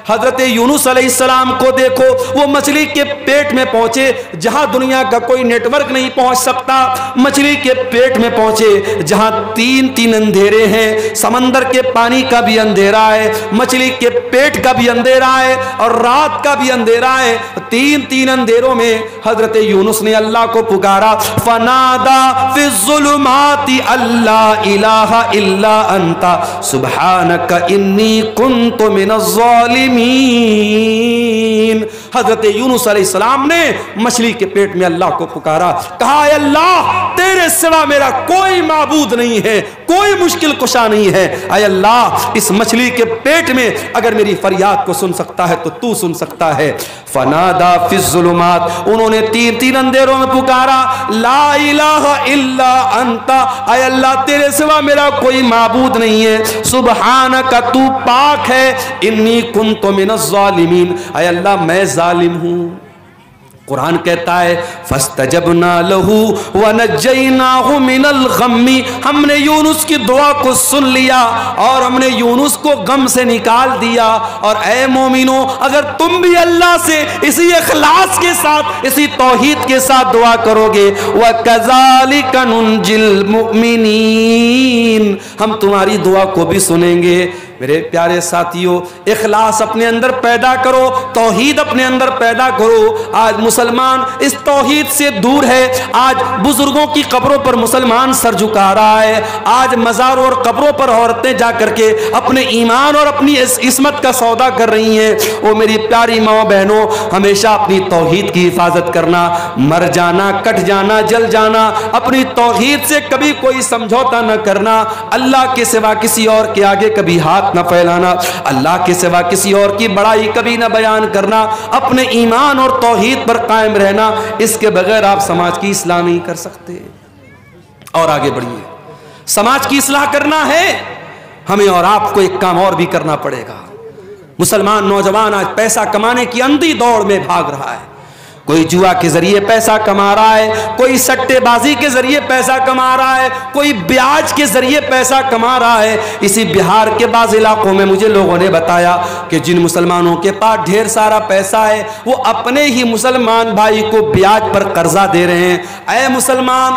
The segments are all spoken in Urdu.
حضرت یونس علیہ السلام کو دیکھو، وہ مچھلی کے پیٹ میں پہنچے جہاں دنیا کا کوئی نیٹ ورک نہیں پہنچ سکتا، مچھلی کے پیٹ میں پہنچے جہاں تین اندھیرے ہیں، سمندر کے پانی کا بھی اندھیرا ہے، مچھلی کے پیٹ کا بھی اندھیرا ہے اور رات کا بھی اندھیرا ہے۔ تین اندھیروں میں حضرت یونس نے اللہ کو پکارا، فنادا فی الظلمات اللہ الہ الا انت سبحانک انی کنت من الظالمین۔ حضرت یونس علیہ السلام نے مچھلی کے پیٹ میں اللہ کو پکارا، کہا اے اللہ تیرے سوا میرا کوئی معبود نہیں ہے، کوئی مشکل کشا نہیں ہے، اے اللہ اس مچھلی کے پیٹ میں اگر میری فریاد کو سن سکتا ہے تو تو سن سکتا ہے۔ فنادا فی الظلمات، انہوں نے تین اندھیروں میں پکارا، لا الہ الا انت، اے اللہ تیرے سوا میرا کوئی معبود نہیں ہے، سبحانک تو پاک ہے، انی کنت من الظالمین، اے اللہ میں ظالم ہوں۔ قرآن کہتا ہے فاستجبنا له ونجيناه من الغم، ہم نے یونس کی دعا کو سن لیا اور ہم نے یونس کو غم سے نکال دیا۔ اور اے مومنو اگر تم بھی اللہ سے اسی اخلاص کے ساتھ، اسی توحید کے ساتھ دعا کرو گے، وَكَذَلِكَ نُنْجِي الْمُؤْمِنِينَ، ہم تمہاری دعا کو بھی سنیں گے۔ میرے پیارے ساتھیوں، اخلاص اپنے اندر پیدا کرو، توحید اپنے اندر پیدا کرو۔ آج مسلمان اس توحید سے دور ہے، آج بزرگوں کی قبروں پر مسلمان سر جھکا رہا ہے، آج مزاروں اور قبروں پر عورتیں جا کر کے اپنے ایمان اور اپنی عصمت کا سودا کر رہی ہیں۔ وہ میری پیاری ماں بہنوں، ہمیشہ اپنی توحید کی حفاظت کرنا، مر جانا، کٹ جانا، جل جانا، اپنی توحید سے کبھی کوئی سمجھوتا نہ کرنا، اللہ کے سوا کسی اور کے آگے کبھی ہاتھ نہ پھیلانا، اللہ کے سوا کسی اور کی بڑائی کبھی نہ بیان کرنا، اپنے ایمان اور توحید پر قائم رہنا، اس کے بغیر آپ سماج کی اصلاح نہیں کر سکتے۔ اور آگے بڑھیے، سماج کی اصلاح کرنا ہے ہمیں، اور آپ کو ایک کام اور بھی کرنا پڑے گا۔ مسلمان نوجوان آج پیسہ کمانے کی اندھی دوڑ میں بھاگ رہا ہے، کوئی جوا کے ذریعے پیسہ کما رہا ہے، کوئی سٹے بازی کے ذریعے پیسہ کما رہا ہے، کوئی بیاج کے ذریعے پیسہ کما رہا ہے۔ اسی بہار کے بعض علاقوں میں مجھے لوگوں نے بتایا کہ جن مسلمانوں کے پاس ڈھیر سارا پیسہ ہے وہ اپنے ہی مسلمان بھائی کو بیاج پر قرضہ دے رہے ہیں۔ اے مسلمان،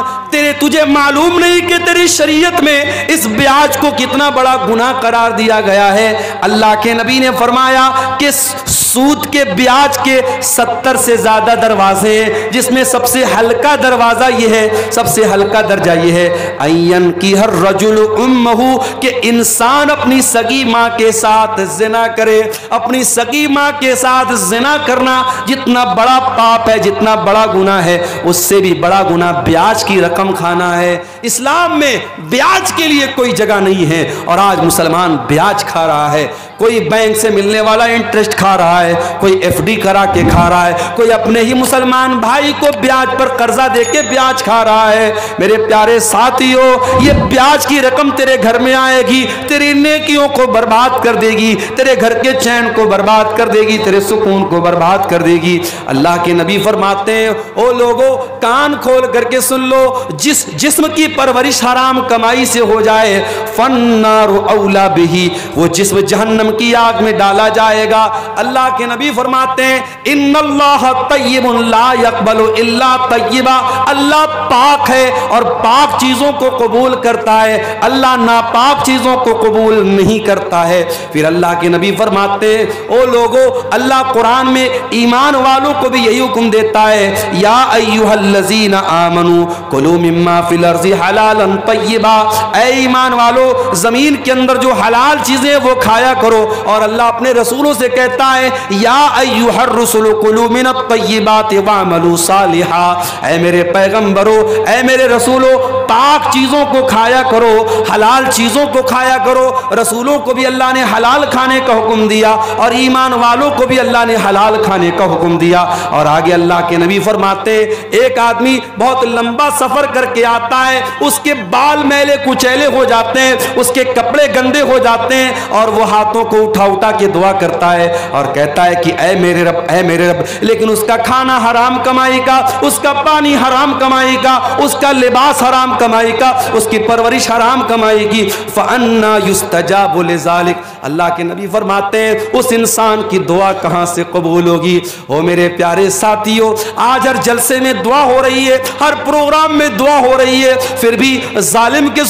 تجھے معلوم نہیں کہ تیری شریعت میں اس بیاج کو کتنا بڑا گناہ قرار دیا گیا ہے؟ اللہ کے نبی نے فرمایا کہ سود کے بیاج کے 70 سے زیادہ دروازے ہیں، جس میں سب سے ہلکا دروازہ یہ ہے، سب سے ہلکا درجہ یہ ہے این کی ہر رجل امہ، کہ انسان اپنی سگی ماں کے ساتھ زنا کرے۔ اپنی سگی ماں کے ساتھ زنا کرنا جتنا بڑا پاپ ہے، جتنا بڑا گناہ ہے، اس سے بھی بڑا گناہ بیاج کی رقم کھانا ہے۔ اسلام میں بیاج کے لیے کوئی جگہ نہیں ہے، اور آج مسلمان بیاج کھا رہا ہے۔ کوئی بینک سے ملنے والا انٹرسٹ کھا رہا ہے، کوئی ایف ڈی کرا کے کھا رہا ہے، کوئی اپنے ہی مسلمان بھائی کو بیاج پر قرضہ دے کے بیاج کھا رہا ہے۔ میرے پیارے ساتھیو، یہ بیاج کی رقم تیرے گھر میں آئے گی، تیری نیکیوں کو برباد کر دے گی، تیرے گھر کے چین کو برباد کر دے گی، تیرے سکون کو برباد کر دے گی۔ اللہ کے نبی فرماتے ہیں، او لوگو کان کھول کر کے سن لو، جس جسم کی پرورش حرام کمائی سے ہو جائے، فالنار اولا بہی، وہ جسم جہنم کی آگ میں ڈالا جائے گا۔ اللہ کے نبی فرماتے ہیں ان اللہ طیب لا یقبل الا طیبا، اللہ پاک ہے اور پاک چیزوں کو قبول کرتا ہے، اللہ ناپاک چیزوں کو قبول نہیں کرتا ہے۔ پھر اللہ کے نبی فرماتے ہیں او لوگو، اللہ قرآن میں ایمان والوں کو بھی یہی حکم دیتا ہے، یا ایھا الذین آمنوا کلوا مما فی الارض حلالا طیبا، اے ایمان والو زمین کے اندر جو حلال چیزیں وہ کھایا کرو۔ اور اللہ اپنے رسولوں سے کہتا ہے یا ایھا الرسل کلوا من الطیبات واعملوا صالحا، اے میرے پیغمبرو، اے میرے رسولو، پاک چیزوں کو کھایا کرو، حلال چیزوں کو کھایا کرو۔ رسولوں کو بھی اللہ نے حلال کھانے کا حکم دیا اور ایمان والوں کو بھی اللہ نے حلال کھانے کا حکم دیا۔ اور آگے اللہ کے نبی فرماتے ہیں ایک آدمی بہت لمبا سفر کر کے آتا ہے، اس کے بال میلے کچیلے ہو جاتے ہیں، اس کے کپڑے گندے ہو جاتے ہیں، اور وہ ہاتھوں کو اٹھا اٹھا کے دعا کرتا ہے اور کہتا ہے کہ اے میرے رب، اے میرے رب، لیکن اس کا کھانا کھانا حرام کمائی کا، اس کا پانی حرام کمائی کا، اس کا لباس حرام کمائی کا، اس کی پرورش حرام کمائی کی، فَأَنَّا يُسْتَجَابُ لِذَلِكَ، اللہ کے نبی فرماتے ہیں اس انسان کی دعا کہاں سے قبول ہوگی؟ او میرے پیارے ساتھیوں، آج ہر جلسے میں دعا ہو رہی ہے، ہر پروگرام میں دعا ہو رہی ہے، پھر بھی ظالم کے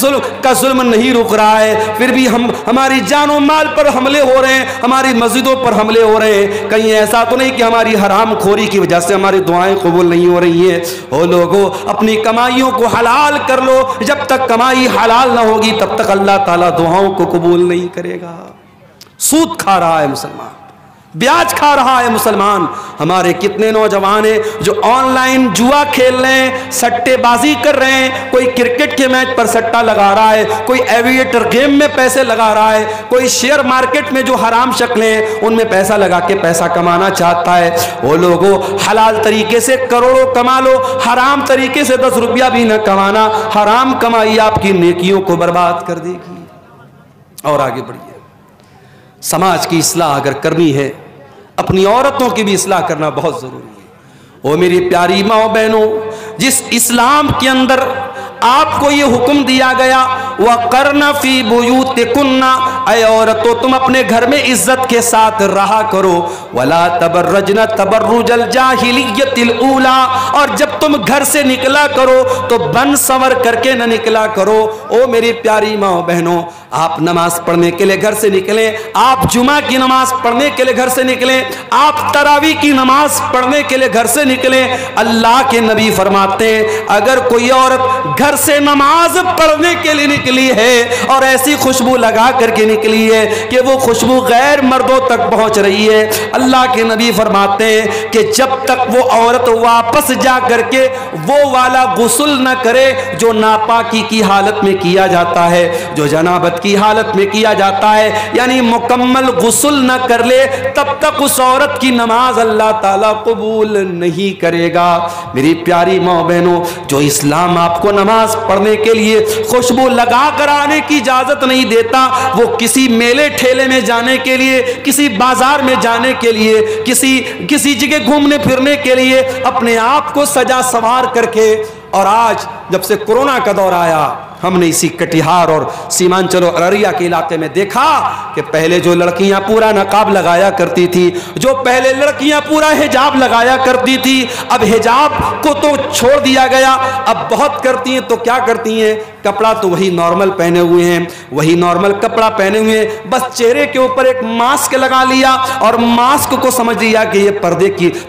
ظلم نہیں رک رہا ہے، پھر بھی ہماری جان و مال پر حملے ہو رہے ہیں، ہماری مسجدوں پر حملے ہو رہے ہیں۔ کہیں ایسا تو نہیں کہ ہماری حرام خوری کی وجہ سے ہماری دعائیں قبول نہیں ہو رہی ہیں؟ او لوگوں، اپنی کمائیوں کو حلال کر لو، جب تک کمائی حلال نہ ہوگی تب تک اللہ تعالیٰ دعاؤں کو قبول نہیں کرے گا۔ سود کھا رہا ہے مسلمان، بیاج کھا رہا ہے مسلمان۔ ہمارے کتنے نوجوان ہیں جو آن لائن جوا کھیل رہے ہیں، سٹے بازی کر رہے ہیں، کوئی کرکٹ کے میچ پر سٹا لگا رہا ہے، کوئی ایویٹر گیم میں پیسے لگا رہا ہے، کوئی شیئر مارکیٹ میں جو حرام شکلیں ہیں ان میں پیسہ لگا کے پیسہ کمانا چاہتا ہے۔ وہ لوگوں، حلال طریقے سے کروڑوں کما لو، حرام طریقے سے 10 روپیہ بھی نہ کمانا، حرام کمائی آپ کی نیکیوں کو برباد کر دے گی۔ اور آگے بڑھیے، سماج کی اصلاح اگر کرنی ہے، اپنی عورتوں کی بھی اصلاح کرنا بہت ضروری ہے۔ او میری پیاری ماں و بہنوں، جس اسلام کے اندر آپ کو یہ حکم دیا گیا وَقَرْنَ فِي بُيُوتِكُنَّ، اے عورتوں تم اپنے گھر میں عزت کے ساتھ رہا کرو، وَلَا تَبَرَّجْنَ تَبَرُّجَ الْجَاهِلِيَّةِ الْأُولَى، اور جب تم گھر سے نکلا کرو تو بن سنور کر کے نہ نکلا کرو۔ او میری پیاری ماں و بہنوں، آپ نماز پڑھنے کے لیے گھر سے نکلیں، آپ جمعہ کی نماز پڑھنے کے لیے گھر سے نکلیں، آپ تراویح کی نماز پڑھنے کے لیے گھر سے نکلیں۔ اللہ کے نبی فرماتے ہیں اگر کوئی عورت گھر سے نماز پڑھنے کے لیے نکلی ہے اور ایسی خوشبو لگا کر کے نکلی ہے کہ وہ خوشبو غیر مردوں تک پہنچ رہی ہے، اللہ کے نبی فرماتے ہیں کہ جب تک وہ عورت واپس جا کر کے وہ والا غسل نہ کرے جو ناپاکی کی حالت میں کیا جاتا ہے، جو جنابت کی حالت میں کیا جاتا ہے، یعنی مکمل غسل نہ کر لے، تب تک اس عورت کی نماز اللہ تعالیٰ قبول نہیں کرے گا۔ میری پیاری ماں بہنوں، جو اسلام آپ کو نماز پڑھنے کے لیے خوشبو لگا کر آنے کی اجازت نہیں دیتا، وہ کسی میلے ٹھیلے میں جانے کے لیے، کسی بازار میں جانے کے لیے، کسی جگہ گھومنے پھرنے کے لیے اپنے آپ کو سجا سوار کر کے، اور آج جب سے کورونا کا دور آیا ہم نے اسی کٹیہار اور سیمانچل اور ارریہ کے علاقے میں دیکھا کہ پہلے جو لڑکیاں پورا نقاب لگایا کرتی تھی، جو پہلے لڑکیاں پورا حجاب لگایا کرتی تھی، اب حجاب کو تو چھوڑ دیا گیا، اب بہت کرتی ہیں تو کیا کرتی ہیں، کپڑا تو وہی نارمل پہنے ہوئے ہیں، وہی نارمل کپڑا پہنے ہوئے ہیں، بس چہرے کے اوپر ایک ماسک لگا لیا اور ماسک کو سمجھ لیا کہ یہ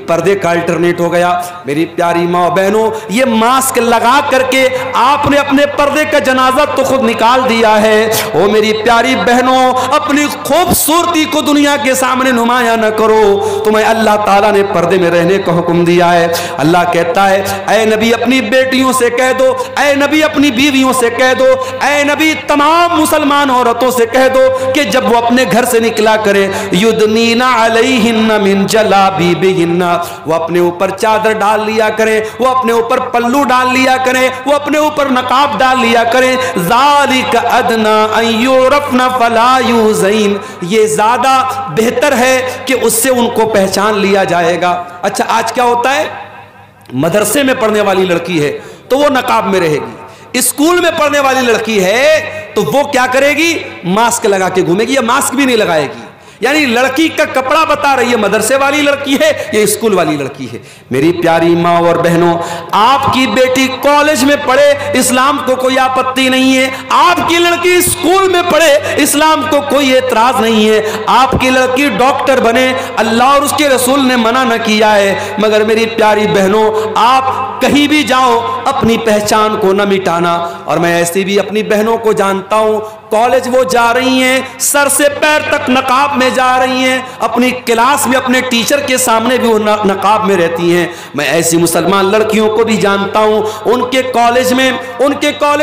پردے کا الٹرنیٹ ہو گیا۔ میری پیاری ماں بہنوں، یہ ماسک لگا کر کے آپ نے اپنے پردے کا جنازہ تو خود نکال دیا ہے۔ او میری پیاری بہنوں، اپنی خوبصورتی کو دنیا کے سامنے نمایاں نہ کرو، تمہیں اللہ تعالیٰ نے پردے میں رہنے کا حکم دیا ہے۔ اللہ کہتا ہے اے نبی اپنی بیٹیوں سے کہہ دو، اے نبی اپنی بیویوں سے کہہ دو، اے نبی تمام مسلمان عورتوں سے کہہ دو کہ جب وہ اپنے گھر سے نکلا کرے یدنین علیہن من جلابیبہن، وہ اپنے اوپر چادر ڈال لیا کرے، وہ اپنے اوپر پلو ڈال لیا کرے، وہ اپنے اوپر نقاب ڈال لیا کریں، ذالک ادنا ان یعرفن فلا یؤذین، یہ زیادہ بہتر ہے کہ اس سے ان کو پہچان لیا جائے گا۔ اچھا آج کیا ہوتا ہے، مدرسے میں پڑھنے والی لڑکی ہے تو وہ نقاب میں رہے گی، اسکول میں پڑھنے والی لڑکی ہے تو وہ کیا کرے گی، ماسک لگا کے گھومے گی یا ماسک بھی نہیں لگائے گی۔ یعنی لڑکی کا کپڑا بتا رہی ہے مدرسے والی لڑکی ہے یا اسکول والی لڑکی ہے۔ میری پیاری ماں اور بہنوں، آپ کی بیٹی کالج میں پڑھے اسلام کو کوئی آپتی نہیں ہے، آپ کی لڑکی اسکول میں پڑھے اسلام کو کوئی اعتراض نہیں ہے، آپ کی لڑکی ڈاکٹر بنے اللہ اور اس کے رسول نے منع نہ کیا ہے، مگر میری پیاری بہنوں آپ کہیں بھی جاؤ اپنی پہچان کو نہ مٹانا۔ اور میں ایسی بھی اپنی بہنوں کو جانتا ہوں، کالج وہ جا رہی ہیں سر سے پیر تک نقاب میں جا رہی ہیں، اپنی کلاس میں اپنے ٹیچر کے سامنے بھی وہ نقاب میں رہتی ہیں۔ میں ایسی مسلمان لڑکیوں کو بھی جانتا ہوں، ان کے کالج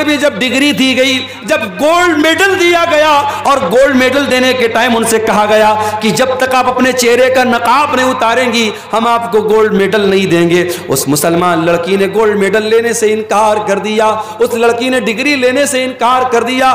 میں جب ڈگری دی گئی، جب گولڈ میڈل دیا گیا اور گولڈ میڈل دینے کے ٹائم ان سے کہا گیا کہ جب تک آپ اپنے چہرے کا نقاب نہیں اتاریں گی ہم آپ کو گولڈ میڈل نہیں دیں گے۔ اس مسلمان لڑکی نے گولڈ میڈل لینے سے انکار کر دیا، اس لڑکی نے ڈگری لینے سے انکار کر دیا،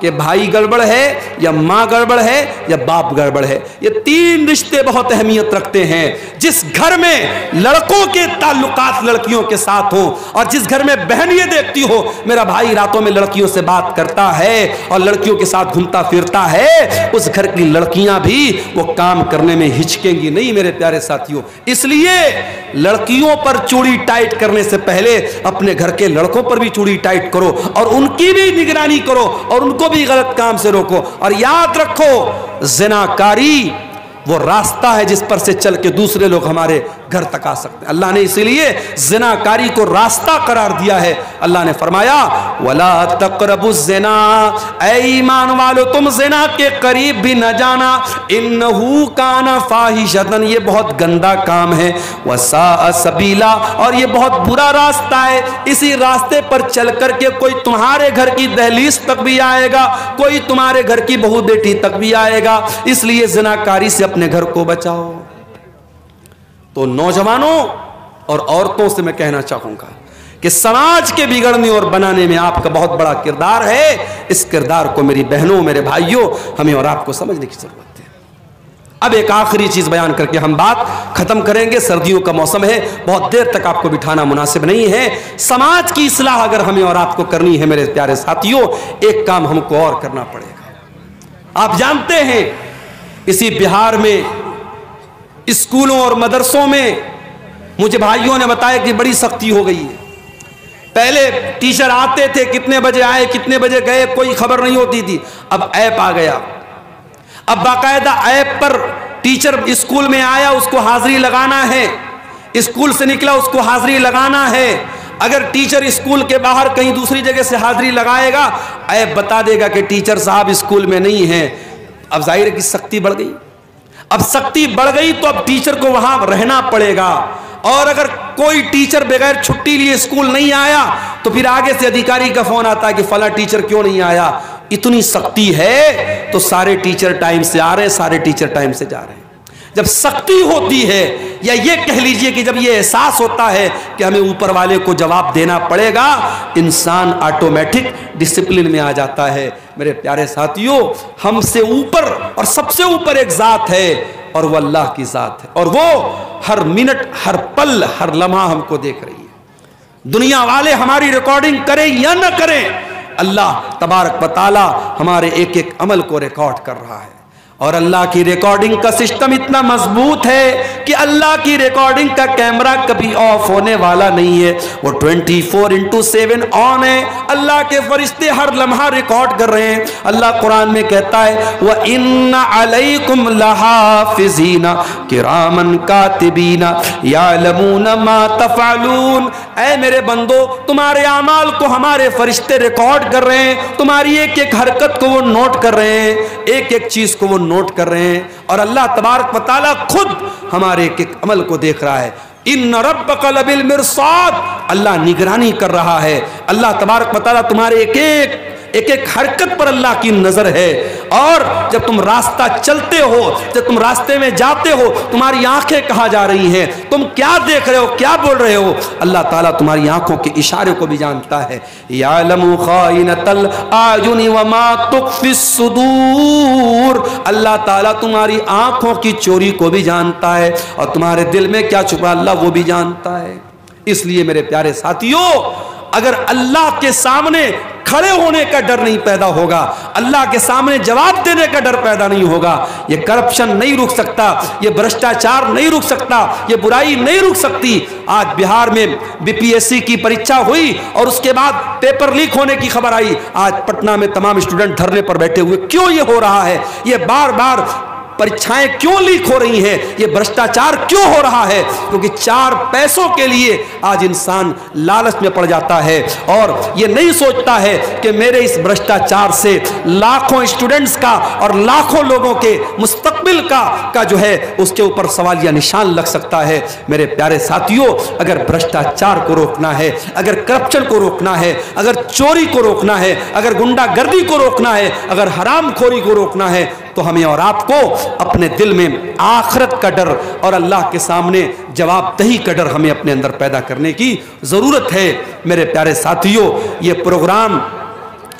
کہ بھائی گڑبڑ ہے یا ماں گڑبڑ ہے یا باپ گڑبڑ ہے. یہ تین رشتے بہت اہمیت رکھتے ہیں. جس گھر میں لڑکوں کے تعلقات لڑکیوں کے ساتھ ہوں اور جس گھر میں بہن یہ دیکھتی ہو میرا بھائی راتوں میں لڑکیوں سے بات کرتا ہے اور لڑکیوں کے ساتھ گھومتا پھرتا ہے, اس گھر کی لڑکیاں بھی وہ کام کرنے میں ہچکیں گی نہیں میرے پیارے ساتھیوں. اس لیے لڑکیوں پر چوڑی ٹائٹ کرنے سے پہلے اپنے گھر کے لڑکوں پر بھی چوڑی ٹائٹ کرو اور ان کی بھی نگرانی کرو اور ان کو بھی غلط کام سے روکو. اور یاد رکھو زناکاری وہ راستہ ہے جس پر سے چل کے دوسرے لوگ ہمارے گھر تک آ سکتے ہیں. اللہ نے اسی لیے زناکاری کو راستہ قرار دیا ہے. اللہ نے فرمایا وَلَا تَقْرَبُوا الزِّنَا, اے ایمان والو تم زنا کے قریب بھی نہ جانا, اِنَّهُ كَانَ فَاحِشَةً, یہ بہت گندا کام ہے, وَسَاءَ سَبِيلًا, اور یہ بہت برا راستہ ہے. اسی راستے پر چل کر کے کوئی تمہارے گھر کی دہلیز تک بھی آئے گا, کوئی تمہارے گھر کی بہو بیٹی تک بھی آئے گا. اس لیے زناکاری سے اپنے گھر کو بچاؤ. تو نوجوانوں اور عورتوں سے میں کہنا چاہوں گا کہ سماج کے بگڑنے اور بنانے میں آپ کا بہت بڑا کردار ہے. اس کردار کو میری بہنوں میرے بھائیوں ہمیں اور آپ کو سمجھنے کی ضرورت ہے. اب ایک آخری چیز بیان کر کے ہم بات ختم کریں گے. سردیوں کا موسم ہے, بہت دیر تک آپ کو بٹھانا مناسب نہیں ہے. سماج کی اصلاح اگر ہمیں اور آپ کو کرنی ہے میرے پیارے ساتھیوں, ایک کام ہم کو اور کرنا پڑے گا. آپ جانتے ہیں اسی بہار میں اسکولوں اور مدرسوں میں مجھے بھائیوں نے بتایا کہ بڑی سختی ہو گئی ہے. پہلے ٹیچر آتے تھے, کتنے بجے آئے کتنے بجے گئے کوئی خبر نہیں ہوتی تھی. اب ایپ آ گیا. اب باقاعدہ ایپ پر ٹیچر اسکول میں آیا اس کو حاضری لگانا ہے, اسکول سے نکلا اس کو حاضری لگانا ہے. اگر ٹیچر اسکول کے باہر کہیں دوسری جگہ سے حاضری لگائے گا ایپ بتا دے گا کہ ٹیچر صاحب اسکول میں نہیں ہیں. اب ظاہر ہے کہ سختی بڑھ گئی. اب سختی بڑھ گئی تو اب ٹیچر کو وہاں رہنا پڑے گا. اور اگر کوئی ٹیچر بغیر چھٹی لیے اسکول نہیں آیا تو پھر آگے سے ادھیکاری کا فون آتا ہے کہ فلاں ٹیچر کیوں نہیں آیا. اتنی سختی ہے تو سارے ٹیچر ٹائم سے آ رہے ہیں, سارے ٹیچر ٹائم سے جا رہے ہیں. جب سختی ہوتی ہے یا یہ کہہ لیجئے کہ جب یہ احساس ہوتا ہے کہ ہمیں اوپر والے کو جواب دینا پڑے گا, انسان آٹومیٹک ڈسپلن میں آ جاتا ہے. میرے پیارے ساتھیوں, ہم سے اوپر اور سب سے اوپر ایک ذات ہے اور وہ اللہ کی ذات ہے, اور وہ ہر منٹ ہر پل ہر لمحہ ہم کو دیکھ رہی ہے. دنیا والے ہماری ریکارڈنگ کریں یا نہ کریں, اللہ تبارک و تعالی ہمارے ایک ایک عمل کو ریکارڈ کر رہا ہے. اور اللہ کی ریکارڈنگ کا سسٹم اتنا مضبوط ہے کہ اللہ کی ریکارڈنگ کا کیمرہ کبھی آف ہونے والا نہیں ہے, وہ 24/7 آن ہے. اللہ کے فرشتے ہر لمحہ ریکارڈ کر رہے ہیں. اللہ قرآن میں کہتا ہے وَإِنَّ عَلَيْكُمْ لَحَافِظِينَ كِرَامًا كَاتِبِينَ يَعْلَمُونَ مَا تَفْعَلُونَ, اے میرے بندو تمہارے اعمال کو ہمارے فرشتے ریکارڈ کر رہے ہیں, تمہاری ایک ایک حرکت کو وہ نوٹ کر رہے ہیں, ایک ایک چیز کو وہ نوٹ کر رہے ہیں. اور اللہ تبارک و تعالیٰ خود ہمارے ایک ایک عمل کو دیکھ رہا ہے. ان ربک لبالمرصاد, اللہ نگرانی کر رہا ہے. اللہ تبارک و تعالیٰ تمہارے ایک ایک حرکت پر اللہ کی نظر ہے. اور جب تم راستہ چلتے ہو, جب تم راستے میں جاتے ہو, تمہاری آنکھیں کہاں جا رہی ہیں, تم کیا دیکھ رہے ہو, کیا بول رہے ہو, اللہ تعالیٰ تمہاری آنکھوں کے اشارے کو بھی جانتا ہے. یعلم خائنۃ الاعین وما تخفی الصدور, اللہ تعالیٰ تمہاری آنکھوں کی چوری کو بھی جانتا ہے اور تمہارے دل میں کیا چھپا اللہ وہ بھی جانتا ہے. اس لیے میرے پیارے ساتھیوں, اگر اللہ کے سامنے کھڑے ہونے کا ڈر نہیں پیدا ہوگا, اللہ کے سامنے جواب دینے کا ڈر پیدا نہیں ہوگا, یہ کرپشن نہیں رک سکتا, یہ بھرشٹاچار نہیں رک سکتا, یہ برائی نہیں رک سکتی. آج بہار میں BPSC کی پریچھا ہوئی اور اس کے بعد پیپر لیک ہونے کی خبر آئی. آج پٹنہ میں تمام اسٹوڈنٹ دھرنے پر بیٹھے ہوئے. کیوں یہ ہو رہا ہے؟ یہ بار بار پریچھائیں کیوں لیک ہو رہی ہیں, یہ بھرشٹاچار کیوں ہو رہا ہے؟ کیونکہ 4 پیسوں کے لیے آج انسان لالچ میں پڑ جاتا ہے اور یہ نہیں سوچتا ہے کہ میرے اس بھرشٹاچار سے لاکھوں اسٹوڈنٹس کا اور لاکھوں لوگوں کے مستقبل کا جو ہے اس کے اوپر سوالیہ نشان لگ سکتا ہے. میرے پیارے ساتھیوں, اگر بھرشٹاچار کو روکنا ہے, اگر کرپشن کو روکنا ہے, اگر چوری کو روکنا ہے, اگر گنڈا گردی کو روکنا ہے, اگر حرام خوری کو روکنا ہے, تو ہمیں اور آپ کو اپنے دل میں آخرت کا ڈر اور اللہ کے سامنے جواب دہی کا ڈر ہمیں اپنے اندر پیدا کرنے کی ضرورت ہے. میرے پیارے ساتھیوں, یہ پروگرام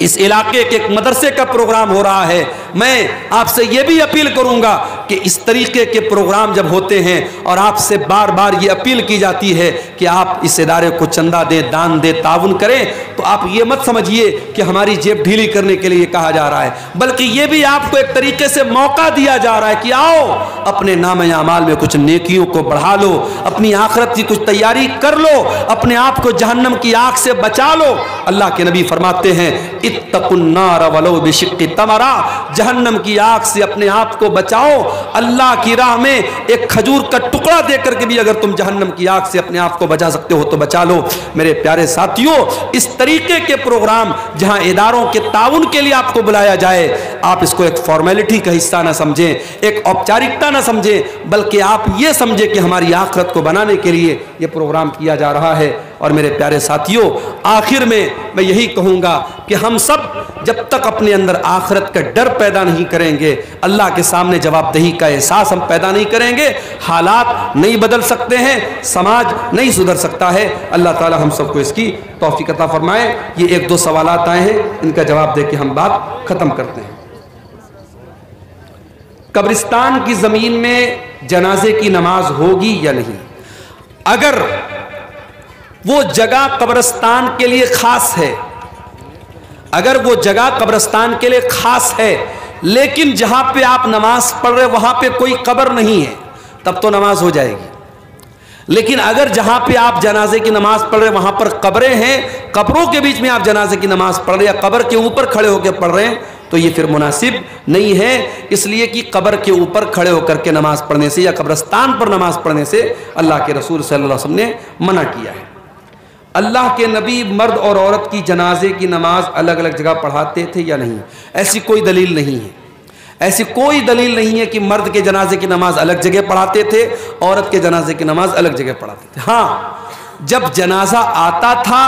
اس علاقے کے ایک مدرسے کا پروگرام ہو رہا ہے، میں آپ سے یہ بھی اپیل کروں گا کہ اس طریقے کے پروگرام جب ہوتے ہیں اور آپ سے بار بار یہ اپیل کی جاتی ہے کہ آپ اس ادارے کو چندہ دیں، دان دیں، تعاون کریں، تو آپ یہ مت سمجھیے کہ ہماری جیب ڈھیلی کرنے کے لیے کہا جا رہا ہے، بلکہ یہ بھی آپ کو ایک طریقے سے موقع دیا جا رہا ہے کہ آؤ اپنے نام اعمال میں کچھ نیکیوں کو بڑھا لو، اپنی آخرت کی کچھ تیاری کر لو، اپنے آپ کو جہنم کی آگ سے بچا لو۔ اللہ کے نبی فرماتے ہیں اتقوا النار ولو بشق تمرہ، جہنم کی آگ سے اپنے آپ کو بچاؤ، اللہ کی راہ میں ایک کھجور کا ٹکڑا دے کر کے بھی اگر تم جہنم کی آگ سے اپنے آپ کو بچا سکتے ہو تو بچا لو۔ میرے پیارے ساتھیوں، اس طریقے کے پروگرام جہاں اداروں کے تعاون کے لیے آپ کو بلایا جائے، آپ اس کو ایک فارمیلٹی کا حصہ نہ سمجھیں، ایک اوپچارکتا نہ سمجھیں، بلکہ آپ یہ سمجھیں کہ ہماری آخرت کو بنانے کے لیے یہ پروگرام کیا جا رہا ہے۔ اور میرے پیارے ساتھیوں، آخر میں میں یہی کہوں گا کہ ہم سب جب تک اپنے اندر آخرت کا ڈر پیدا نہیں کریں گے، اللہ کے سامنے جواب دہی کا احساس ہم پیدا نہیں کریں گے، حالات نہیں بدل سکتے ہیں، سماج نہیں سدھر سکتا ہے۔ اللہ تعالی ہم سب کو اس کی توفیق عطا فرمائے۔ یہ ایک دو سوالات آئے ہیں، ان کا جواب دے کے ہم بات ختم کرتے ہیں۔ قبرستان کی زمین میں جنازے کی نماز ہوگی یا نہیں؟ اگر وہ جگہ قبرستان کے لیے خاص ہے، اگر وہ جگہ قبرستان کے لیے خاص ہے لیکن جہاں پہ آپ نماز پڑھ رہے وہاں پہ کوئی قبر نہیں ہے، تب تو نماز ہو جائے گی۔ لیکن اگر جہاں پہ آپ جنازے کی نماز پڑھ رہے وہاں پر قبریں ہیں، قبروں کے بیچ میں آپ جنازے کی نماز پڑھ رہے یا قبر کے اوپر کھڑے ہو کے پڑھ رہے ہیں، تو یہ پھر مناسب نہیں ہے، اس لیے کہ قبر کے اوپر کھڑے ہو کر کے نماز پڑھنے سے یا قبرستان پر نماز پڑھنے سے اللہ کے رسول صلی اللہ علیہ وسلم نے منع کیا ہے۔ اللہ کے نبی مرد اور عورت کی جنازے کی نماز الگ الگ جگہ پڑھاتے تھے یا نہیں؟ ایسی کوئی دلیل نہیں ہے، ایسی کوئی دلیل نہیں ہے کہ مرد کے جنازے کی نماز الگ جگہ پڑھاتے تھے، عورت کے جنازے کی نماز الگ جگہ پڑھاتے تھے۔ ہاں، جب جنازہ آتا تھا،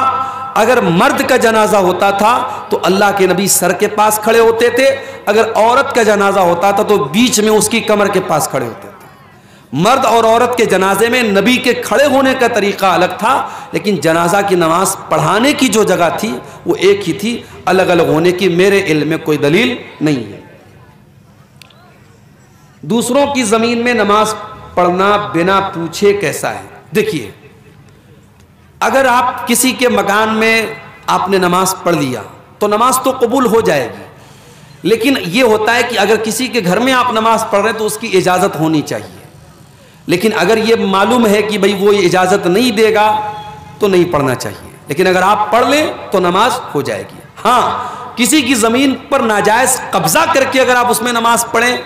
اگر مرد کا جنازہ ہوتا تھا تو اللہ کے نبی سر کے پاس کھڑے ہوتے تھے، اگر عورت کا جنازہ ہوتا تھا تو بیچ میں اس کی کمر کے پاس کھڑے ہوتے تھے۔ مرد اور عورت کے جنازے میں نبی کے کھڑے ہونے کا طریقہ الگ تھا، لیکن جنازہ کی نماز پڑھانے کی جو جگہ تھی وہ ایک ہی تھی، الگ الگ ہونے کی میرے علم میں کوئی دلیل نہیں ہے۔ دوسروں کی زمین میں نماز پڑھنا بنا پوچھے کیسا ہے؟ دیکھیے، اگر آپ کسی کے مکان میں آپ نے نماز پڑھ لیا تو نماز تو قبول ہو جائے گی، لیکن یہ ہوتا ہے کہ اگر کسی کے گھر میں آپ نماز پڑھ رہے ہیں تو اس کی اجازت ہونی چاہیے، لیکن اگر یہ معلوم ہے کہ بھئی وہ اجازت نہیں دے گا تو نہیں پڑھنا چاہیے، لیکن اگر آپ پڑھ لیں تو نماز ہو جائے گی۔ ہاں، کسی کی زمین پر ناجائز قبضہ کر کے اگر آپ اس میں نماز پڑھیں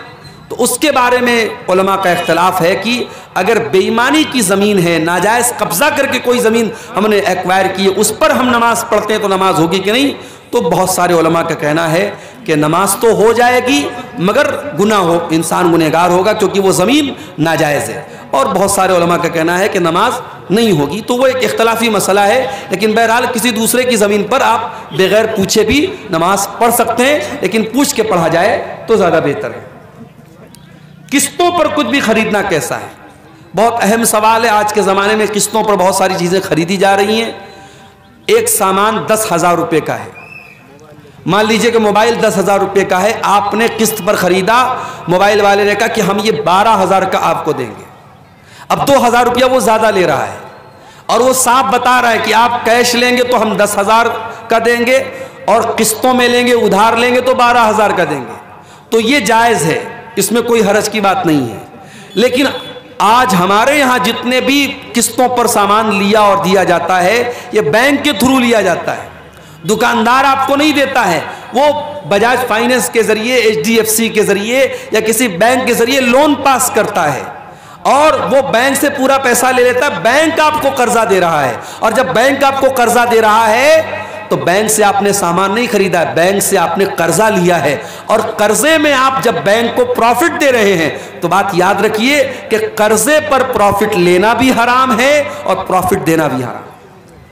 تو اس کے بارے میں علماء کا اختلاف ہے کہ اگر بے ایمانی کی زمین ہے، ناجائز قبضہ کر کے کوئی زمین ہم نے ایکوائر کی ہے، اس پر ہم نماز پڑھتے ہیں تو نماز ہوگی کہ نہیں؟ تو بہت سارے علماء کا کہنا ہے کہ نماز تو ہو جائے گی مگر گناہ ہو، انسان گنہگار ہوگا کیونکہ وہ زمین ناجائز ہے، اور بہت سارے علماء کا کہنا ہے کہ نماز نہیں ہوگی۔ تو وہ ایک اختلافی مسئلہ ہے، لیکن بہرحال کسی دوسرے کی زمین پر آپ بغیر پوچھے بھی نماز پڑھ سکتے ہیں، لیکن پوچھ کے پڑھا جائے تو زیادہ بہتر ہے۔ قسطوں پر کچھ بھی خریدنا کیسا ہے؟ بہت اہم سوال ہے۔ آج کے زمانے میں قسطوں پر بہت ساری چیزیں خریدی جا رہی ہیں۔ ایک سامان 10,000 روپے کا ہے، مان لیجئے کہ موبائل 10,000 روپے کا ہے، آپ نے قسط پر خریدا، موبائل والے نے کہا کہ ہم یہ 12,000 کا آپ کو دیں گے۔ اب 2,000 روپیہ وہ زیادہ لے رہا ہے اور وہ صاف بتا رہا ہے کہ آپ کیش لیں گے تو ہم 10,000 کا دیں گے اور قسطوں میں لیں گے، ادھار لیں گے تو 12,000 کا دیں گے، تو یہ جائز ہے، اس میں کوئی حرج کی بات نہیں ہے۔ لیکن آج ہمارے یہاں جتنے بھی قسطوں پر سامان لیا اور دیا جاتا ہے یہ بینک کے تھرو لیا جاتا ہے، دکاندار آپ کو نہیں دیتا ہے، وہ بجاج فائننس کے ذریعے، HDFC کے ذریعے یا کسی بینک کے ذریعے لون پاس کرتا ہے اور وہ بینک سے پورا پیسہ لے لیتا ہے، بینک آپ کو قرضہ دے رہا ہے، اور جب بینک آپ کو قرضہ دے رہا ہے تو بینک سے آپ نے سامان نہیں خریدا ہے، بینک سے آپ نے قرضہ لیا ہے، اور قرضے میں آپ جب بینک کو پروفٹ دے رہے ہیں تو بات یاد رکھیے کہ قرضے پر پروفٹ لینا بھی حرام ہے اور پروفٹ دینا بھی حرام ہے۔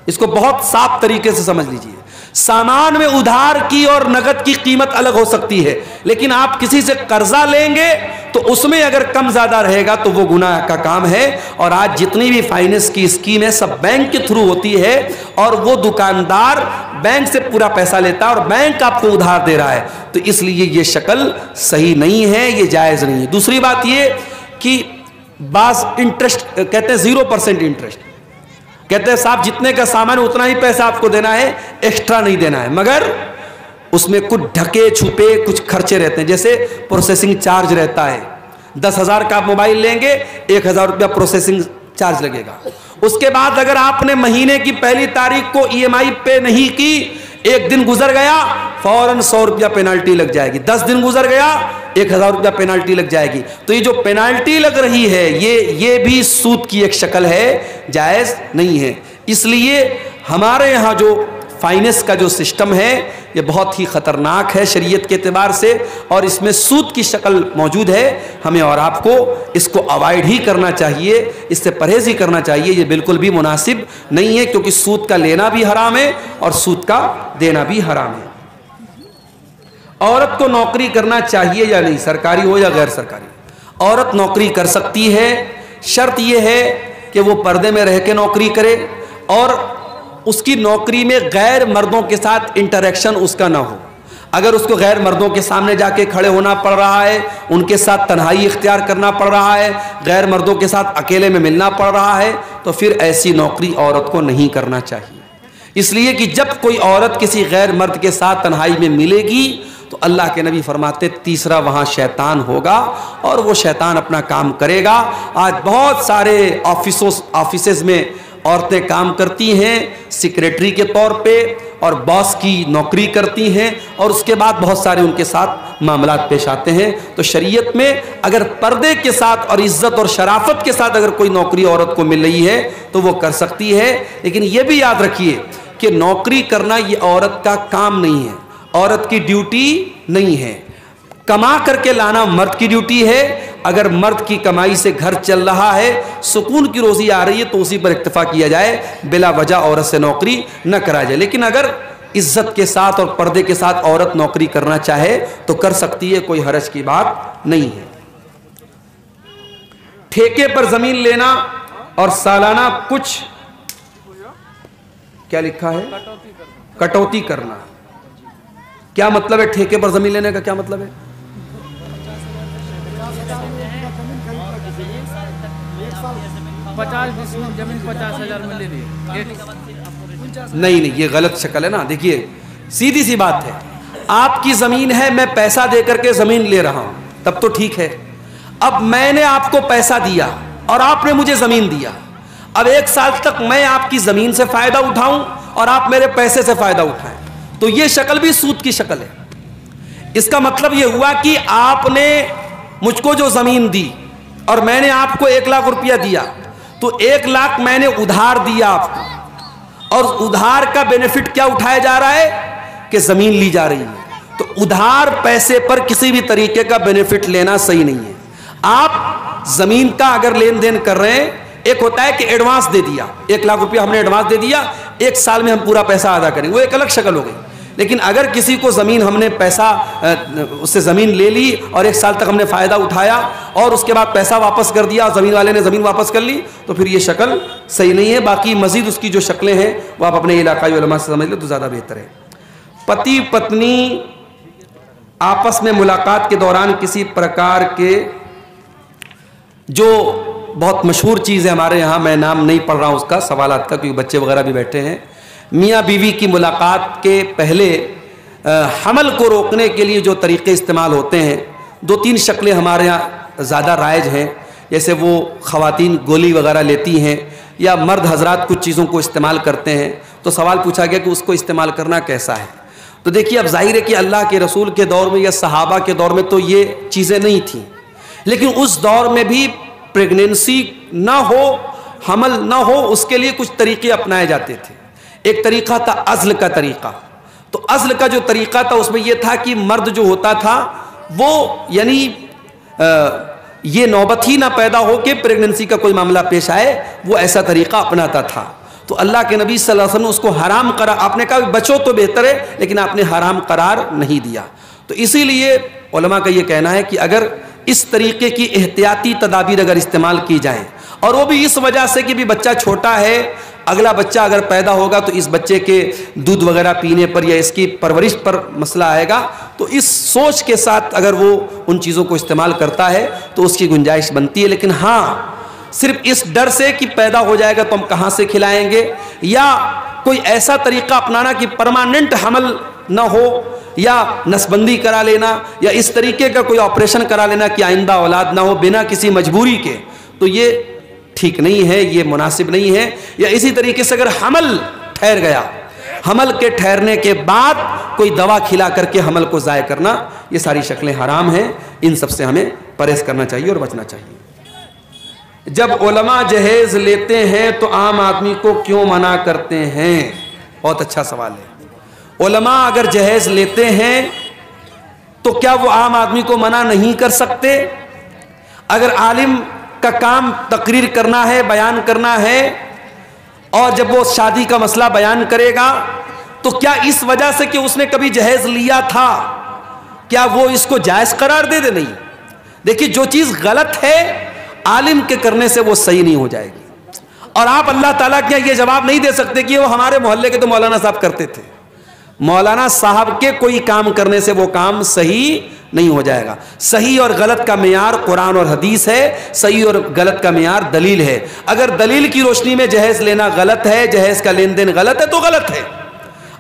اس کو بہت صاف طریقے سے سمجھ لیجئے۔ سامان میں ادھار کی اور نقد کی قیمت الگ ہو سکتی ہے، لیکن آپ کسی سے قرضہ لیں گے تو اس میں اگر کم زیادہ رہے گا تو وہ گناہ کا کام ہے. اور آج جتنی بھی فائنینس کی اسکیم ہے سب بینک کے تھرو ہوتی ہے, اور وہ دکاندار بینک سے پورا پیسہ لیتا ہے اور بینک آپ کو ادھار دے رہا ہے. تو اس لیے یہ شکل صحیح نہیں ہے, یہ جائز نہیں ہے. دوسری بات یہ کہ بعض انٹرسٹ کہتے ہیں 0% انٹرسٹ, کہتے ہیں صاحب جتنے کا سامان اتنا ہی پیسہ آپ کو دینا ہے, ایکسٹرا نہیں دینا ہے, مگر اس میں کچھ ڈھکے چھپے کچھ خرچے رہتے ہیں. جیسے پروسیسنگ چارج رہتا ہے, 10,000 کا آپ موبائل لیں گے 1,000 روپیہ پروسیسنگ چارج لگے گا. اس کے بعد اگر آپ نے مہینے کی پہلی تاریخ کو EMI پے نہیں کی, 1 دن گزر گیا فوراً 100 روپیہ پینالٹی لگ جائے گی, 10 دن گزر گیا 1,000 روپیہ پینالٹی لگ جائے گی. تو یہ جو پینالٹی لگ رہی ہے یہ بھی سود کی ایک شکل ہے, جائز نہیں ہے. اس لیے ہمارے یہاں جو فائنینس کا جو سسٹم ہے یہ بہت ہی خطرناک ہے شریعت کے اعتبار سے, اور اس میں سود کی شکل موجود ہے. ہمیں اور آپ کو اس کو اوائڈ ہی کرنا چاہیے, اس سے پرہیز ہی کرنا چاہیے. یہ بالکل بھی مناسب نہیں ہے, کیونکہ سود کا لینا بھی حرام ہے اور سود کا دینا بھی حرام ہے. عورت کو نوکری کرنا چاہیے یا نہیں, سرکاری ہو یا غیر سرکاری؟ عورت نوکری کر سکتی ہے, شرط یہ ہے کہ وہ پردے میں رہ کے نوکری کرے اور اس کی نوکری میں غیر مردوں کے ساتھ انٹریکشن اس کا نہ ہو. اگر اس کو غیر مردوں کے سامنے جا کے کھڑے ہونا پڑ رہا ہے, ان کے ساتھ تنہائی اختیار کرنا پڑ رہا ہے, غیر مردوں کے ساتھ اکیلے میں ملنا پڑ رہا ہے, تو پھر ایسی نوکری عورت کو نہیں کرنا چاہیے. اس لیے کہ جب کوئی عورت کسی غیر مرد کے ساتھ تنہائی میں ملے گی تو اللہ کے نبی فرماتے تیسرا وہاں شیطان ہوگا اور وہ شیطان اپنا کام کرے گا. آج بہت سارے آفیسز میں عورتیں کام کرتی ہیں سیکریٹری کے طور پہ, اور باس کی نوکری کرتی ہیں, اور اس کے بعد بہت سارے ان کے ساتھ معاملات پیش آتے ہیں. تو شریعت میں اگر پردے کے ساتھ اور عزت اور شرافت کے ساتھ اگر کوئی نوکری عورت کو مل رہی ہے تو وہ کر سکتی ہے. لیکن یہ بھی یاد رکھیے کہ نوکری کرنا یہ عورت کا کام نہیں ہے, عورت کی ڈیوٹی نہیں ہے. کما کر کے لانا مرد کی ڈیوٹی ہے. اگر مرد کی کمائی سے گھر چل رہا ہے, سکون کی روزی آ رہی ہے, تو اسی پر اکتفا کیا جائے, بلا وجہ عورت سے نوکری نہ کرا جائے. لیکن اگر عزت کے ساتھ اور پردے کے ساتھ عورت نوکری کرنا چاہے تو کر سکتی ہے, کوئی حرج کی بات نہیں ہے. ٹھیکے پر زمین لینا اور سالانہ کچھ کیا لکھا ہے, کٹوتی کرنا. کیا مطلب ہے ٹھیکے پر زمین لینے کا, کیا مطلب ہے؟ نہیں, یہ غلط شکل ہے نا. دیکھیے سیدھی سی بات ہے, آپ کی زمین ہے, میں پیسہ دے کر کے زمین لے رہا ہوں, تب تو ٹھیک ہے. اب میں نے آپ کو پیسہ دیا اور آپ نے مجھے زمین دیا, اب 1 سال تک میں آپ کی زمین سے فائدہ اٹھاؤں اور آپ میرے پیسے سے فائدہ اٹھائیں, تو یہ شکل بھی سود کی شکل ہے. اس کا مطلب یہ ہوا کہ آپ نے مجھ کو جو زمین دی اور میں نے آپ کو 1 لاکھ روپیہ دیا, تو 1 لاکھ میں نے ادھار دیا آپ کو, اور ادھار کا بینیفٹ کیا اٹھایا جا رہا ہے کہ زمین لی جا رہی ہے. تو ادھار پیسے پر کسی بھی طریقے کا بینیفٹ لینا صحیح نہیں ہے. آپ زمین کا اگر لین دین کر رہے ہیں, ایک ہوتا ہے کہ ایڈوانس دے دیا, 1 لاکھ روپیہ ہم نے ایڈوانس دے دیا, 1 سال میں ہم پورا پیسہ ادا کریں, وہ ایک الگ شکل ہو گئی. لیکن اگر کسی کو زمین ہم نے پیسہ اس سے زمین لے لی اور 1 سال تک ہم نے فائدہ اٹھایا اور اس کے بعد پیسہ واپس کر دیا, زمین والے نے زمین واپس کر لی, تو پھر یہ شکل صحیح نہیں ہے. باقی مزید اس کی جو شکلیں ہیں وہ آپ اپنے علاقائی علماء سے سمجھ لیں تو زیادہ بہتر ہے. پتی پتنی آپس میں ملاقات کے دوران کسی پرکار کے, جو بہت مشہور چیز ہے ہمارے یہاں, میں نام نہیں پڑھ رہا ہوں اس کا, سوالات کا, کیونکہ بچے وغیرہ بھی بیٹھے ہیں, میاں بیوی کی ملاقات کے پہلے حمل کو روکنے کے لیے جو طریقے استعمال ہوتے ہیں, 2-3 شکلیں ہمارے یہاں زیادہ رائج ہیں. جیسے وہ خواتین گولی وغیرہ لیتی ہیں یا مرد حضرات کچھ چیزوں کو استعمال کرتے ہیں. تو سوال پوچھا گیا کہ اس کو استعمال کرنا کیسا ہے. تو دیکھیے اب ظاہر ہے کہ اللہ کے رسول کے دور میں یا صحابہ کے دور میں تو یہ چیزیں نہیں تھیں, لیکن اس دور میں بھی پریگنینسی نہ ہو, حمل نہ ہو, اس کے لیے کچھ طریقے اپنائے جاتے تھے. ایک طریقہ تھا عزل کا طریقہ. تو عزل کا جو طریقہ تھا اس میں یہ تھا کہ مرد جو ہوتا تھا وہ یعنی یہ نوبت ہی نہ پیدا ہو کہ پریگننسی کا کوئی معاملہ پیش آئے, وہ ایسا طریقہ اپناتا تھا. تو اللہ کے نبی صلی اللہ علیہ وسلم نے اس کو حرام قرار, آپ نے کہا بچو تو بہتر ہے, لیکن آپ نے حرام قرار نہیں دیا. تو اسی لیے علماء کا یہ کہنا ہے کہ اگر اس طریقے کی احتیاطی تدابیر اگر استعمال کی جائیں، اور وہ بھی اس وجہ سے کہ بھی بچہ چھوٹا ہے، اگلا بچہ اگر پیدا ہوگا تو اس بچے کے دودھ وغیرہ پینے پر یا اس کی پرورش پر مسئلہ آئے گا، تو اس سوچ کے ساتھ اگر وہ ان چیزوں کو استعمال کرتا ہے تو اس کی گنجائش بنتی ہے۔ لیکن ہاں، صرف اس ڈر سے کہ پیدا ہو جائے گا تو ہم کہاں سے کھلائیں گے، یا کوئی ایسا طریقہ اپنانا کہ پرماننٹ حمل نہ ہو، یا نسبندی کرا لینا، یا اس طریقے کا کوئی آپریشن کرا لینا کہ آئندہ اولاد نہ ہو بنا کسی مجبوری کے، تو یہ ٹھیک نہیں ہے، یہ مناسب نہیں ہے۔ یا اسی طریقے سے اگر حمل ٹھہر گیا، حمل کے ٹھہرنے کے بعد کوئی دوا کھلا کر کے حمل کو ضائع کرنا، یہ ساری شکلیں حرام ہیں، ان سب سے ہمیں پرہیز کرنا چاہیے اور بچنا چاہیے۔ جب علماء جہیز لیتے ہیں تو عام آدمی کو کیوں منع کرتے ہیں؟ بہت اچھا سوال ہے۔ علماء اگر جہیز لیتے ہیں تو کیا وہ عام آدمی کو منع نہیں کر سکتے؟ اگر عالم کا کام تقریر کرنا ہے، بیان کرنا ہے، اور جب وہ شادی کا مسئلہ بیان کرے گا تو کیا اس وجہ سے کہ اس نے کبھی جہیز لیا تھا کیا وہ اس کو جائز قرار دے نہیں؟ دیکھیے، جو چیز غلط ہے عالم کے کرنے سے وہ صحیح نہیں ہو جائے گی، اور آپ اللہ تعالیٰ کے یہ جواب نہیں دے سکتے کہ وہ ہمارے محلے کے تو مولانا صاحب کرتے تھے۔ مولانا صاحب کے کوئی کام کرنے سے وہ کام صحیح نہیں ہو جائے گا۔ صحیح اور غلط کا معیار قرآن اور حدیث ہے، صحیح اور غلط کا معیار دلیل ہے۔ اگر دلیل کی روشنی میں جہیز لینا غلط ہے، جہیز کا لین دین غلط ہے تو غلط ہے۔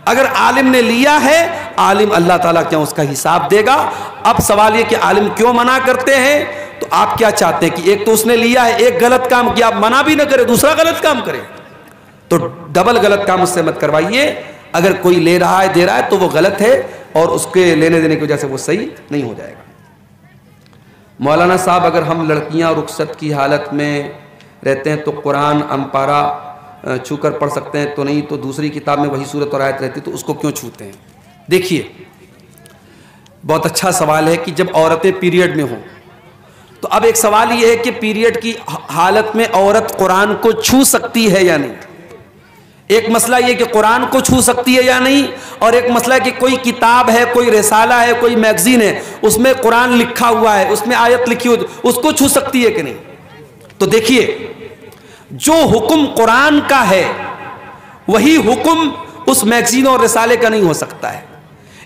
اگر عالم نے لیا ہے، عالم اللہ تعالیٰ کیا اس کا حساب دے گا۔ اب سوال یہ کہ عالم کیوں منع کرتے ہیں؟ تو آپ کیا چاہتے ہیں کہ ایک تو اس نے لیا ہے، ایک غلط کام کیا، آپ منع بھی نہ کرے، دوسرا غلط کام کرے؟ تو ڈبل غلط کام اس سے مت کروائیے۔ اگر کوئی لے رہا ہے، دے رہا ہے تو وہ غلط ہے، اور اس کے لینے دینے کی وجہ سے وہ صحیح نہیں ہو جائے گا۔ مولانا صاحب، اگر ہم لڑکیاں رخصت کی حالت میں رہتے ہیں تو قرآن امپارہ چھو کر پڑھ سکتے ہیں؟ تو نہیں، تو دوسری کتاب میں وہی صورت اور آیت رہتی تو اس کو کیوں چھوتے ہیں؟ دیکھیے، بہت اچھا سوال ہے کہ جب عورتیں پیریڈ میں ہوں تو اب ایک سوال یہ ہے کہ پیریڈ کی حالت میں عورت قرآن کو چھو سکتی ہے یا نہیں؟ ایک مسئلہ یہ کہ قرآن کو چھو سکتی ہے یا نہیں، اور ایک مسئلہ کہ کوئی کتاب ہے، کوئی رسالہ ہے، کوئی میگزین ہے، اس میں قرآن لکھا ہوا ہے، اس میں آیت لکھی ہوئی، اس کو چھو سکتی ہے کہ نہیں؟ تو دیکھیے، جو حکم قرآن کا ہے وہی حکم اس میگزین اور رسالے کا نہیں ہو سکتا ہے۔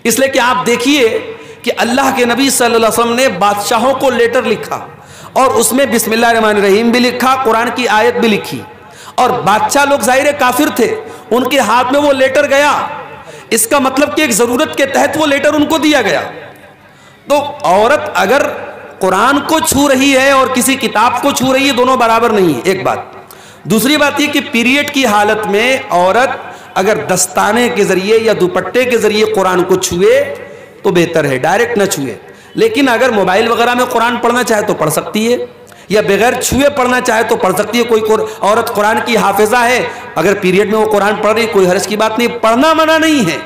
اس لیے کہ آپ دیکھیے کہ اللہ کے نبی صلی اللہ علیہ وسلم نے بادشاہوں کو لیٹر لکھا، اور اس میں بسم اللہ الرحمن الرحیم بھی لکھا، قرآن کی آیت بھی لکھی، اور بادشاہ لوگ ظاہر کافر تھے، ان کے ہاتھ میں وہ لیٹر گیا، اس کا مطلب کہ ایک ضرورت کے تحت وہ لیٹر ان کو دیا گیا۔ تو عورت اگر قرآن کو چھو رہی ہے اور کسی کتاب کو چھو رہی ہے، دونوں برابر نہیں ہے، ایک بات۔ دوسری بات یہ کہ پیریڈ کی حالت میں عورت اگر دستانے کے ذریعے یا دوپٹے کے ذریعے قرآن کو چھوئے تو بہتر ہے، ڈائریکٹ نہ چھوئے۔ لیکن اگر موبائل وغیرہ میں قرآن پڑھنا چاہے تو پڑھ سکتی ہے، یا بغیر چھوئے پڑھنا چاہے تو پڑھ سکتی ہے۔ کوئی عورت قرآن کی حافظہ ہے، اگر پیریڈ میں وہ قرآن پڑھ رہی، کوئی حرج کی بات نہیں، پڑھنا منع نہیں ہے۔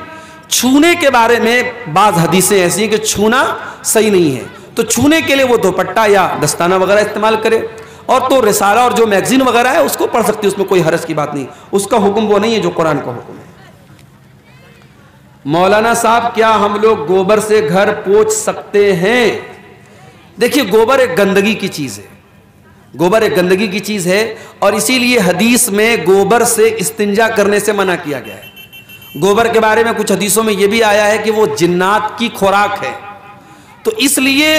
چھونے کے بارے میں بعض حدیثیں ایسی ہیں کہ چھونا صحیح نہیں ہے، تو چھونے کے لیے وہ دوپٹہ یا دستانہ وغیرہ استعمال کرے، اور تو رسالہ اور جو میگزین وغیرہ ہے اس کو پڑھ سکتی ہے، اس میں کوئی حرج کی بات نہیں، اس کا حکم وہ نہیں ہے جو قرآن کا حکم ہے۔ مولانا صاحب، کیا ہم لوگ گوبر سے گھر پوچھ سکتے ہیں؟ دیکھیے، گوبر ایک گندگی کی چیز ہے، گوبر ایک گندگی کی چیز ہے، اور اسی لیے حدیث میں گوبر سے استنجا کرنے سے منع کیا گیا ہے۔ گوبر کے بارے میں کچھ حدیثوں میں یہ بھی آیا ہے کہ وہ جنات کی خوراک ہے، تو اس لیے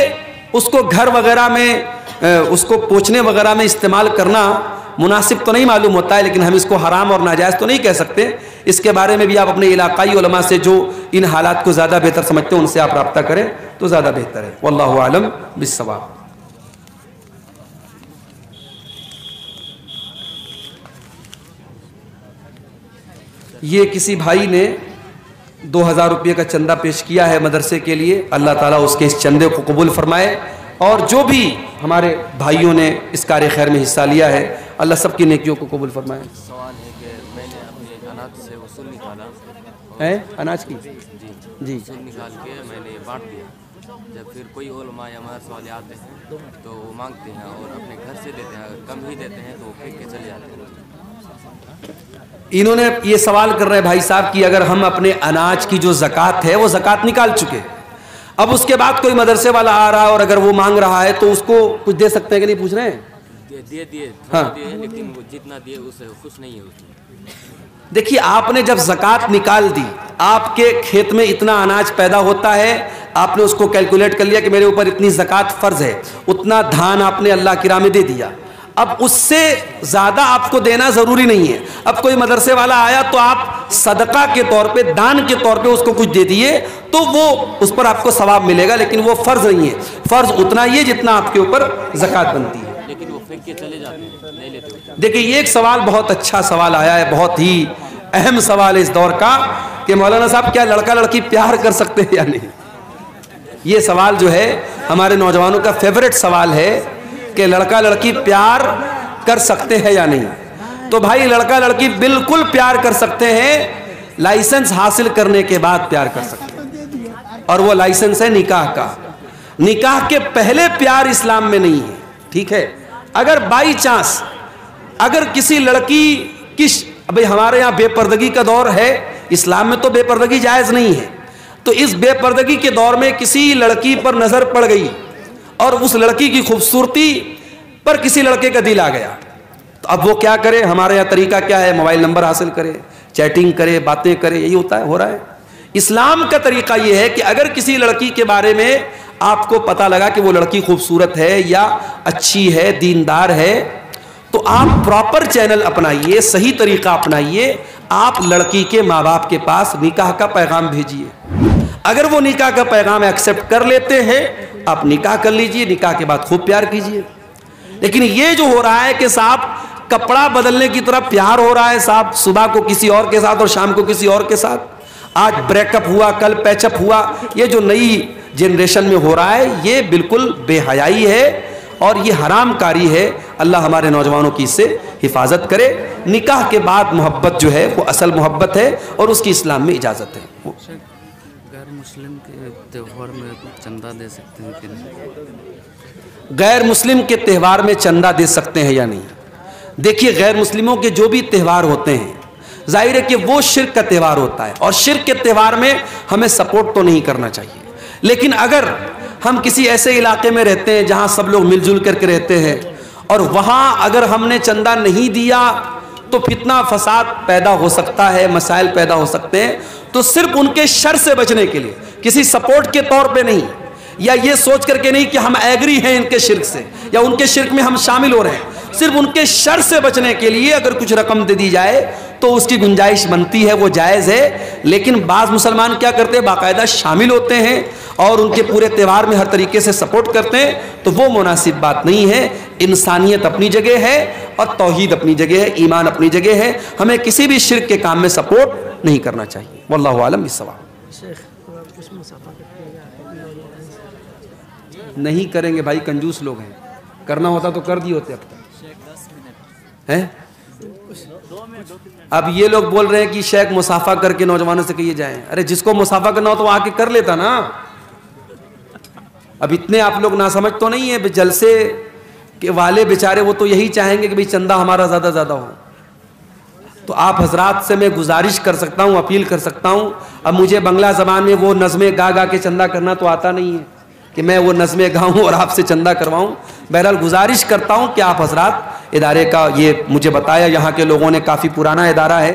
اس کو گھر وغیرہ میں اس کو پوچھنے وغیرہ میں استعمال کرنا مناسب تو نہیں معلوم ہوتا ہے، لیکن ہم اس کو حرام اور ناجائز تو نہیں کہہ سکتے۔ اس کے بارے میں بھی آپ اپنے علاقائی علماء سے جو ان حالات کو زیادہ بہتر سمجھتے ہیں ان سے آپ رابطہ کریں تو زیادہ بہتر ہے۔ واللہ اعلم بالصواب۔ یہ کسی بھائی نے 2000 روپے کا چندہ پیش کیا ہے مدرسے کے لیے، اللہ تعالیٰ اس کے اس چندے کو قبول فرمائے، اور جو بھی ہمارے بھائیوں نے اس کار خیر میں حصہ لیا ہے اللہ سب کی نیکیوں کو قبول فرمائے۔ سوال ہے کہ میں نے اپنے اناج سے وصول نکالا ہے اناج کی جی وصول نکال کے میں نے بانٹ دیا، جب پھر کوئی علماء یا مدرسے والے آتے ہیں تو وہ مانگتے ہیں اور اپنے گھر سے دیتے ہیں، اگر کم ہی دیتے ہیں تو وہ پھینک کے چلے جاتے ہیں۔ انہوں نے یہ سوال کر رہے بھائی صاحب کہ اگر ہم اپنے اناج کی جو زکوٰۃ ہے وہ زکوٰۃ نکال چکے، اب اس کے بعد کوئی مدرسے والا آ رہا ہے اور اگر وہ مانگ رہا ہے تو اس کو کچھ دے سکتے ہیں کہ نہیں، پوچھ رہے ہیں؟ دیے ہاں لیکن وہ جتنا دیے اس سے خوش نہیں ہے اس میں۔ دیکھیے آپ نے جب زکوٰۃ نکال دی، آپ کے کھیت میں اتنا اناج پیدا ہوتا ہے، آپ نے اس کو کیلکولیٹ کر لیا کہ میرے اوپر اتنی زکوٰۃ فرض ہے، اتنا دھان آپ نے اللہ کی راہ میں دے دیا، اب اس سے زیادہ آپ کو دینا ضروری نہیں ہے۔ اب کوئی مدرسے والا آیا تو آپ صدقہ کے طور پہ، دان کے طور پہ اس کو کچھ دے دیے تو وہ اس پر آپ کو ثواب ملے گا، لیکن وہ فرض نہیں ہے۔ فرض اتنا ہی ہے جتنا آپ کے اوپر زکوٰۃ بنتی ہے، لیکن وہ پھینک کے چلے جاتے ہیں، نہیں لیتے ہوتے۔ دیکھیں یہ ایک سوال بہت اچھا سوال آیا ہے، بہت ہی اہم سوال ہے اس دور کا، کہ مولانا صاحب کیا لڑکا لڑکی پیار کر سکتے ہیں یا نہیں؟ یہ سوال جو ہے ہمارے نوجوانوں کا فیوریٹ سوال ہے کہ لڑکا لڑکی پیار کر سکتے ہیں یا نہیں۔ تو بھائی لڑکا لڑکی بالکل پیار کر سکتے ہیں، لائسنس حاصل کرنے کے بعد پیار کر سکتے ہیں، اور وہ لائسنس ہے نکاح کا۔ نکاح کے پہلے پیار اسلام میں نہیں ہے، ٹھیک ہے؟ اگر بائی چانس اگر کسی لڑکی کی ابھی ہمارے یہاں بے پردگی کا دور ہے، اسلام میں تو بے پردگی جائز نہیں ہے، تو اس بے پردگی کے دور میں کسی لڑکی پر نظر پڑ گئی اور اس لڑکی کی خوبصورتی پر کسی لڑکے کا دل آ گیا، تو اب وہ کیا کرے؟ ہمارے یہاں طریقہ کیا ہے؟ موبائل نمبر حاصل کرے، چیٹنگ کرے، باتیں کرے، یہی ہوتا ہے، ہو رہا ہے۔ اسلام کا طریقہ یہ ہے کہ اگر کسی لڑکی کے بارے میں آپ کو پتہ لگا کہ وہ لڑکی خوبصورت ہے یا اچھی ہے، دیندار ہے، تو آپ پراپر چینل اپنائیے، صحیح طریقہ اپنائیے، آپ لڑکی کے ماں باپ کے پاس نکاح کا پیغام بھیجیے۔ اگر وہ نکاح کا پیغام ایکسیپٹ کر لیتے ہیں، آپ نکاح کر لیجئے، نکاح کے بعد خوب پیار کیجئے۔ لیکن یہ جو ہو رہا ہے کہ صاحب کپڑا بدلنے کی طرح پیار ہو رہا ہے، صاحب صبح کو کسی اور کے ساتھ اور شام کو کسی اور کے ساتھ، آج بریک اپ ہوا کل پیچ اپ ہوا، یہ جو نئی جنریشن میں ہو رہا ہے یہ بالکل بے حیائی ہے اور یہ حرام کاری ہے۔ اللہ ہمارے نوجوانوں کی اس سے حفاظت کرے۔ نکاح کے بعد محبت جو ہے وہ اصل محبت ہے اور اس کی اسلام میں اجازت ہے۔ غیر مسلم کے تہوار میں چندہ دے سکتے ہیں کہ نہیں؟ غیر مسلم کے تہوار میں چندہ دے سکتے ہیں یا نہیں؟ دیکھیے غیر مسلموں کے جو بھی تہوار ہوتے ہیں، ظاہر ہے کہ وہ شرک کا تہوار ہوتا ہے، اور شرک کے تہوار میں ہمیں سپورٹ تو نہیں کرنا چاہیے۔ لیکن اگر ہم کسی ایسے علاقے میں رہتے ہیں جہاں سب لوگ مل جل کر کے رہتے ہیں اور وہاں اگر ہم نے چندہ نہیں دیا تو فتنہ فساد پیدا ہو سکتا ہے، مسائل پیدا ہو سکتے ہیں، تو صرف ان کے شر سے بچنے کے لیے، کسی سپورٹ کے طور پہ نہیں، یا یہ سوچ کر کے نہیں کہ ہم ایگری ہیں ان کے شرک سے یا ان کے شرک میں ہم شامل ہو رہے ہیں، صرف ان کے شر سے بچنے کے لیے اگر کچھ رقم دے دی جائے تو اس کی گنجائش بنتی ہے، وہ جائز ہے۔ لیکن بعض مسلمان کیا کرتے ہیں؟ باقاعدہ شامل ہوتے ہیں اور ان کے پورے تہوار میں ہر طریقے سے سپورٹ کرتے ہیں، تو وہ مناسب بات نہیں ہے۔ انسانیت اپنی جگہ ہے اور توحید اپنی جگہ ہے، ایمان اپنی جگہ ہے، ہمیں کسی بھی شرک کے کام میں سپورٹ نہیں کرنا چاہیے۔ واللہ عالم بالصواب۔ نہیں کریں گے بھائی، کنجوس لوگ ہیں، کرنا ہوتا تو کر دیے ہوتے اب تک ہیں۔ اب یہ لوگ بول رہے ہیں کہ شیخ مصافحہ کر کے نوجوانوں سے کہیے جائیں، ارے جس کو مصافحہ کرنا ہو تو آ کے کر لیتا نا۔ اب اتنے آپ لوگ ناسمجھ تو نہیں ہیں، جلسے کے والے بیچارے وہ تو یہی چاہیں گے کہ بھئی چندہ ہمارا زیادہ زیادہ ہو۔ تو آپ حضرات سے میں گزارش کر سکتا ہوں، اپیل کر سکتا ہوں، اب مجھے بنگلہ زبان میں وہ نظمیں گا گا کے چندہ کرنا تو آتا نہیں ہے کہ میں وہ نظمیں گاؤں اور آپ سے چندہ کرواؤں۔ بہرحال گزارش کرتا ہوں کہ آپ حضرات ادارے کا یہ مجھے بتایا، یہاں کے لوگوں نے کافی پرانا ادارہ ہے۔